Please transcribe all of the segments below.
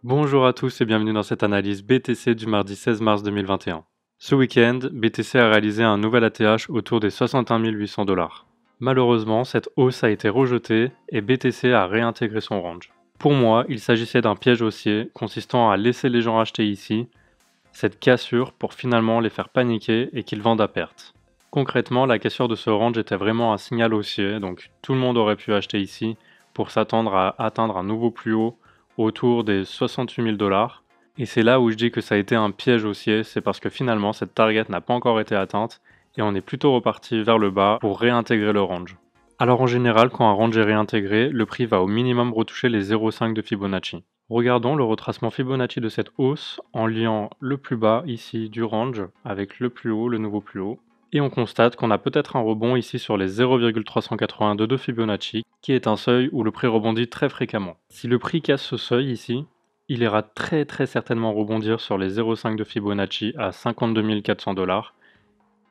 Bonjour à tous et bienvenue dans cette analyse BTC du mardi 16 mars 2021. Ce week-end, BTC a réalisé un nouvel ATH autour des 61 800 $. Malheureusement, cette hausse a été rejetée et BTC a réintégré son range. Pour moi, il s'agissait d'un piège haussier consistant à laisser les gens acheter ici, cette cassure pour finalement les faire paniquer et qu'ils vendent à perte. Concrètement, la cassure de ce range était vraiment un signal haussier, donc tout le monde aurait pu acheter ici pour s'attendre à atteindre un nouveau plus haut autour des 68 000 $. Et c'est là où je dis que ça a été un piège haussier, c'est parce que finalement cette target n'a pas encore été atteinte et on est plutôt reparti vers le bas pour réintégrer le range. Alors en général, quand un range est réintégré, le prix va au minimum retoucher les 0,5 de Fibonacci. Regardons le retracement Fibonacci de cette hausse en liant le plus bas ici du range avec le plus haut, le nouveau plus haut. Et on constate qu'on a peut-être un rebond ici sur les 0,382 de Fibonacci, qui est un seuil où le prix rebondit très fréquemment. Si le prix casse ce seuil ici, il ira très certainement rebondir sur les 0,5 de Fibonacci à 52 400 $,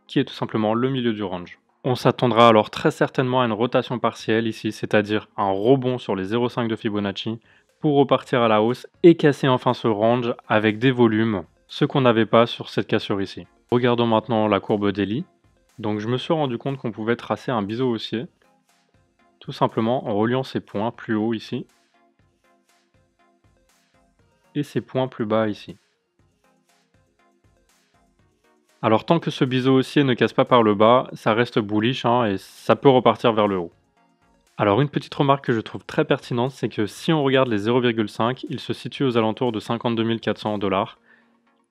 qui est tout simplement le milieu du range. On s'attendra alors très certainement à une rotation partielle ici, c'est-à-dire un rebond sur les 0,5 de Fibonacci pour repartir à la hausse et casser enfin ce range avec des volumes, ce qu'on n'avait pas sur cette cassure ici. Regardons maintenant la courbe daily. Donc je me suis rendu compte qu'on pouvait tracer un biseau haussier, tout simplement en reliant ces points plus haut ici, et ces points plus bas ici. Alors tant que ce biseau haussier ne casse pas par le bas, ça reste bullish et ça peut repartir vers le haut. Alors une petite remarque que je trouve très pertinente, c'est que si on regarde les 0,5, il se situe aux alentours de 52 400 $.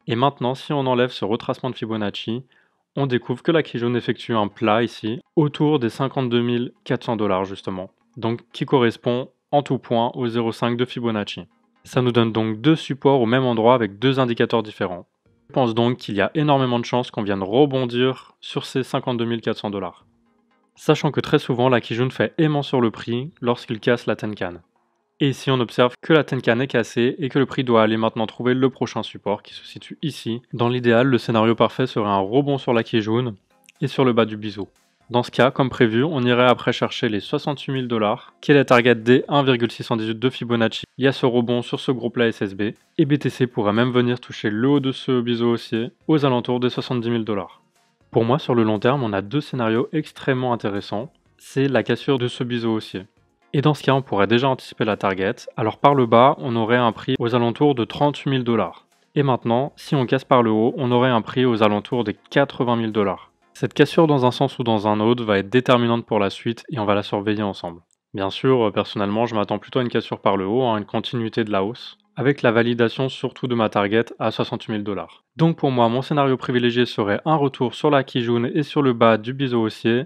Et maintenant, si on enlève ce retracement de Fibonacci, on découvre que la Kijun effectue un plat ici, autour des 52 400 $ justement, donc qui correspond en tout point au 0,5 de Fibonacci. Ça nous donne donc deux supports au même endroit avec deux indicateurs différents. Je pense donc qu'il y a énormément de chances qu'on vienne rebondir sur ces 52 400 $. Sachant que très souvent la Kijun fait aimant sur le prix lorsqu'il casse la Tenkan. Et ici on observe que la Tenkan est cassée et que le prix doit aller maintenant trouver le prochain support qui se situe ici. Dans l'idéal, le scénario parfait serait un rebond sur la Kijun et sur le bas du biseau. Dans ce cas, comme prévu, on irait après chercher les 68 000 $, qui est la target des 1,618 de Fibonacci. Il y a ce rebond sur ce gros plat SSB, et BTC pourrait même venir toucher le haut de ce biseau haussier aux alentours des 70 000 $. Pour moi, sur le long terme, on a deux scénarios extrêmement intéressants. C'est la cassure de ce biseau haussier. Et dans ce cas, on pourrait déjà anticiper la target. Alors par le bas, on aurait un prix aux alentours de 38 000 $. Et maintenant, si on casse par le haut, on aurait un prix aux alentours des 80 000 $. Cette cassure dans un sens ou dans un autre va être déterminante pour la suite et on va la surveiller ensemble. Bien sûr, personnellement, je m'attends plutôt à une cassure par le haut, une continuité de la hausse, avec la validation surtout de ma target à 68 000 $. Donc pour moi, mon scénario privilégié serait un retour sur la Kijun et sur le bas du biseau haussier,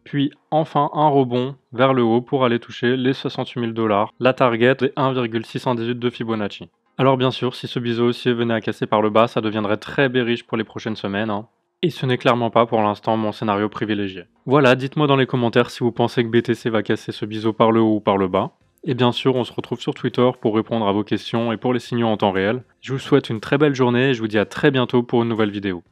puis enfin un rebond vers le haut pour aller toucher les 68 000 $, la target des 1,618 de Fibonacci. Alors bien sûr, si ce biseau haussier venait à casser par le bas, ça deviendrait très bearish pour les prochaines semaines. Et ce n'est clairement pas pour l'instant mon scénario privilégié. Voilà, dites-moi dans les commentaires si vous pensez que BTC va casser ce biseau par le haut ou par le bas. Et bien sûr, on se retrouve sur Twitter pour répondre à vos questions et pour les signaux en temps réel. Je vous souhaite une très belle journée et je vous dis à très bientôt pour une nouvelle vidéo.